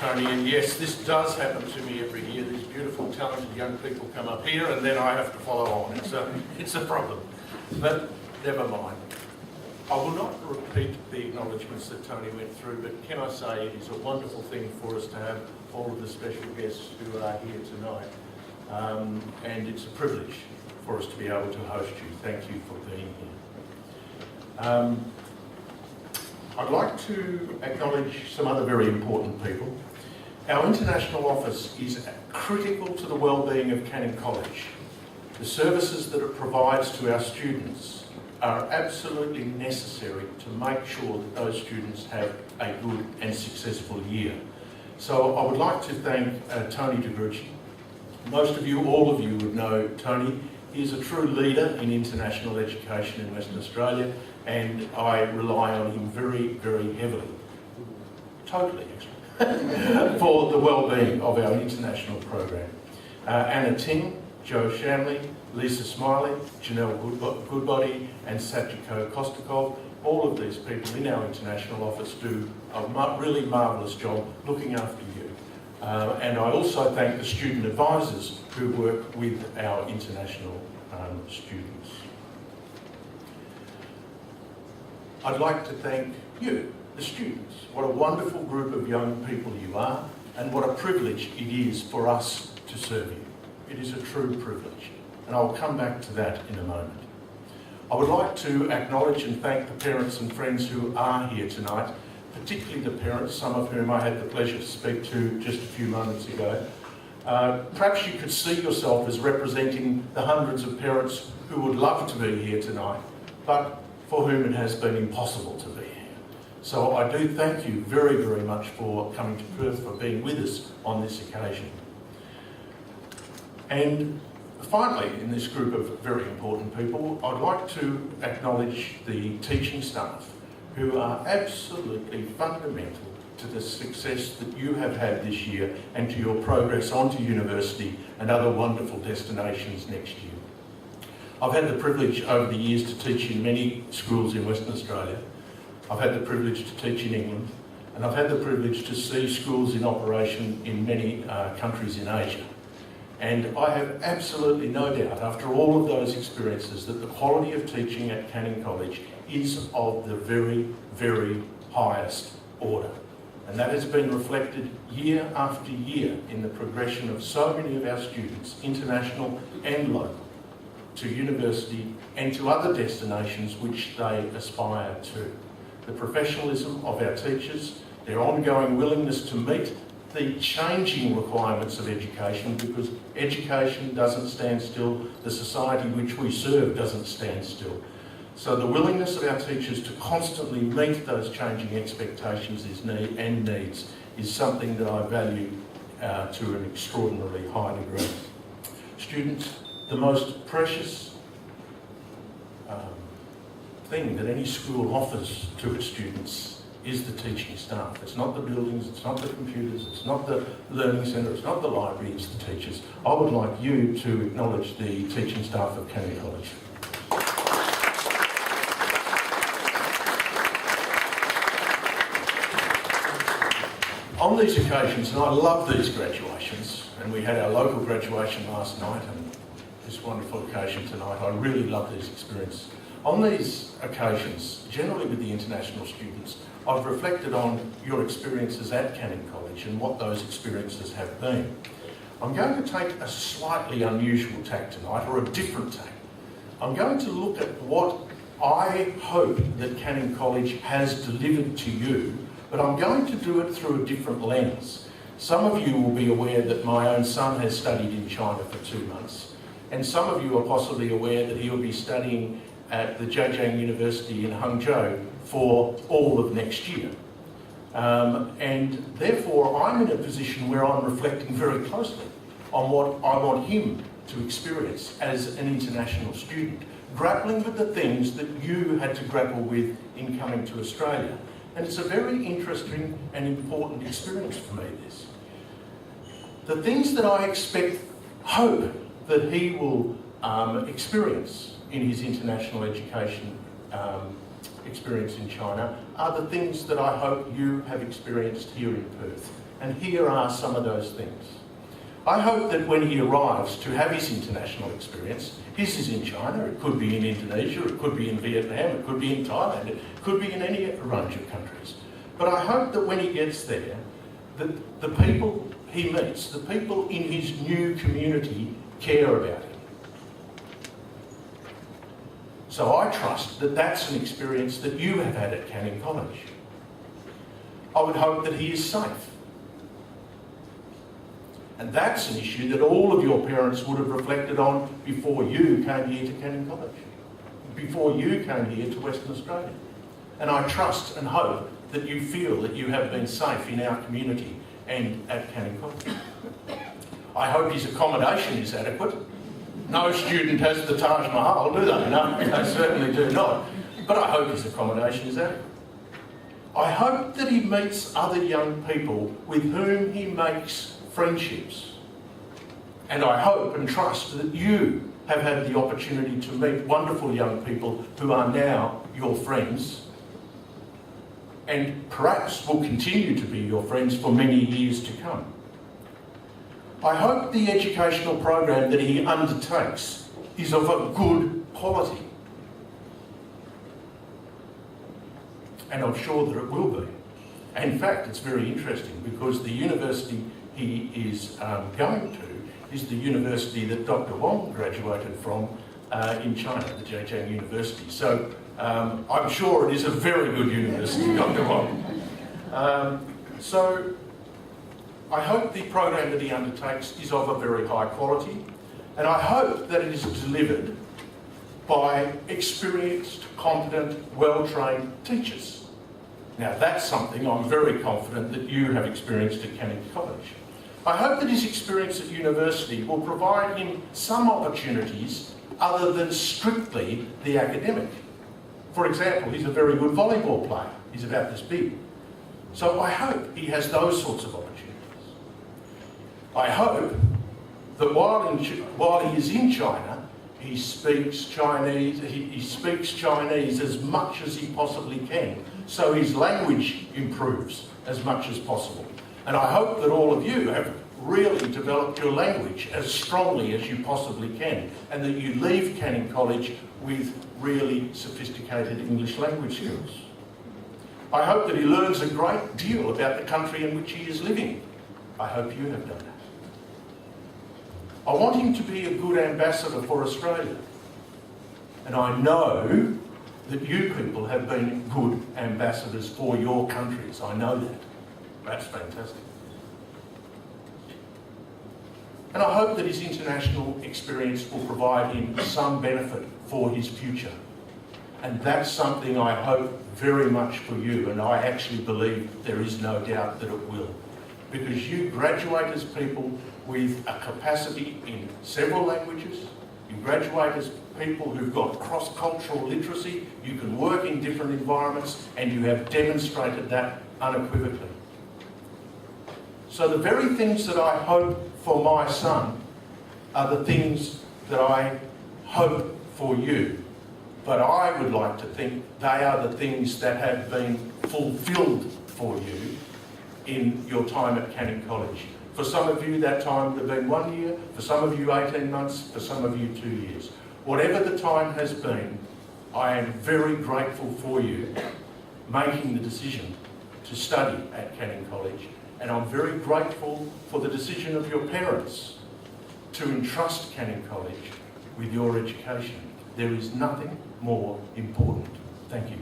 Tony, and yes, this does happen to me every year. These beautiful, talented young people come up here and then I have to follow on. It's a problem, but never mind. I will not repeat the acknowledgements that Tony went through, but can I say it is a wonderful thing for us to have all of the special guests who are here tonight, and it's a privilege for us to be able to host you. Thank you for being here. I'd like to acknowledge some other very important people. Our international office is critical to the well-being of Canning College. The services that it provides to our students are absolutely necessary to make sure that those students have a good and successful year. So I would like to thank Tony DeGrucci. Most of you, all of you would know Tony. He is a true leader in international education in Western Australia, and I rely on him very, very heavily, totally actually, for the well-being of our international program. Anna Ting, Joe Shanley, Lisa Smiley, Janelle Goodbody and Satchiko Kostakov, all of these people in our international office do a really marvellous job looking after you. And I also thank the student advisors who work with our international students. I'd like to thank you, the students. What a wonderful group of young people you are, and what a privilege it is for us to serve you. It is a true privilege, and I'll come back to that in a moment. I would like to acknowledge and thank the parents and friends who are here tonight, particularly the parents, some of whom I had the pleasure to speak to just a few moments ago. Perhaps you could see yourself as representing the hundreds of parents who would love to be here tonight, but for whom it has been impossible to be here. So I do thank you very, very much for coming to Perth, for being with us on this occasion. And finally, in this group of very important people, I'd like to acknowledge the teaching staff who are absolutely fundamental to the success that you have had this year and to your progress onto university and other wonderful destinations next year. I've had the privilege over the years to teach in many schools in Western Australia. I've had the privilege to teach in England, and I've had the privilege to see schools in operation in many countries in Asia. And I have absolutely no doubt, after all of those experiences, that the quality of teaching at Canning College is of the very, very highest order. And that has been reflected year after year in the progression of so many of our students, international and local, to university and to other destinations which they aspire to. The professionalism of our teachers, their ongoing willingness to meet the changing requirements of education, because education doesn't stand still, the society which we serve doesn't stand still. So the willingness of our teachers to constantly meet those changing expectations and needs is something that I value to an extraordinarily high degree. Students, the most precious thing that any school offers to its students is the teaching staff. It's not the buildings, it's not the computers, it's not the learning centre, it's not the library, it's the teachers. I would like you to acknowledge the teaching staff of Canning College. On these occasions, and I love these graduations, and we had our local graduation last night and this wonderful occasion tonight, I really love these experiences. On these occasions, generally with the international students, I've reflected on your experiences at Canning College and what those experiences have been. I'm going to take a slightly unusual tack tonight, or a different tack. I'm going to look at what I hope that Canning College has delivered to you, but I'm going to do it through a different lens. Some of you will be aware that my own son has studied in China for 2 months, and some of you are possibly aware that he'll be studying at the Zhejiang University in Hangzhou for all of next year. And therefore I'm in a position where I'm reflecting very closely on what I want him to experience as an international student, grappling with the things that you had to grapple with in coming to Australia. And it's a very interesting and important experience for me, this. The things that I hope that he will experience in his international education experience in China are the things that I hope you have experienced here in Perth. And here are some of those things. I hope that when he arrives to have his international experience, his is in China, it could be in Indonesia, it could be in Vietnam, it could be in Thailand, it could be in any range of countries. But I hope that when he gets there, that the people he meets, the people in his new community, care about him. So I trust that that's an experience that you have had at Canning College. I would hope that he is safe. And that's an issue that all of your parents would have reflected on before you came here to Canning College, before you came here to Western Australia. And I trust and hope that you feel that you have been safe in our community and at Canning College. I hope his accommodation is adequate. No student has the Taj Mahal, do they? No, they certainly do not. But I hope his accommodation is adequate. I hope that he meets other young people with whom he makes friendships. And I hope and trust that you have had the opportunity to meet wonderful young people who are now your friends and perhaps will continue to be your friends for many years to come. I hope the educational program that he undertakes is of a good quality. And I'm sure that it will be. In fact, it's very interesting because the university he is going to is the university that Dr. Wong graduated from in China, the Zhejiang University. So I'm sure it is a very good university, Dr. Wong. So I hope the program that he undertakes is of a very high quality, and I hope that it is delivered by experienced, competent, well-trained teachers. Now that's something I'm very confident that you have experienced at Canning College. I hope that his experience at university will provide him some opportunities other than strictly the academic. For example, he's a very good volleyball player. He's about this big. So I hope he has those sorts of opportunities. I hope that while he is in China, he speaks Chinese, he speaks Chinese as much as he possibly can, so his language improves as much as possible. And I hope that all of you have really developed your language as strongly as you possibly can, and that you leave Canning College with really sophisticated English language skills. I hope that he learns a great deal about the country in which he is living. I hope you have done that. I want him to be a good ambassador for Australia. And I know that you people have been good ambassadors for your countries. I know that. That's fantastic. And I hope that his international experience will provide him some benefit for his future. And that's something I hope very much for you, and I actually believe there is no doubt that it will. Because you graduate as people with a capacity in several languages, you graduate as people who've got cross-cultural literacy, you can work in different environments, and you have demonstrated that unequivocally. So the very things that I hope for my son are the things that I hope for you. But I would like to think they are the things that have been fulfilled for you in your time at Canning College. For some of you, that time would have been 1 year, for some of you 18 months, for some of you 2 years. Whatever the time has been, I am very grateful for you making the decision to study at Canning College, and I'm very grateful for the decision of your parents to entrust Canning College with your education. There is nothing more important. Thank you.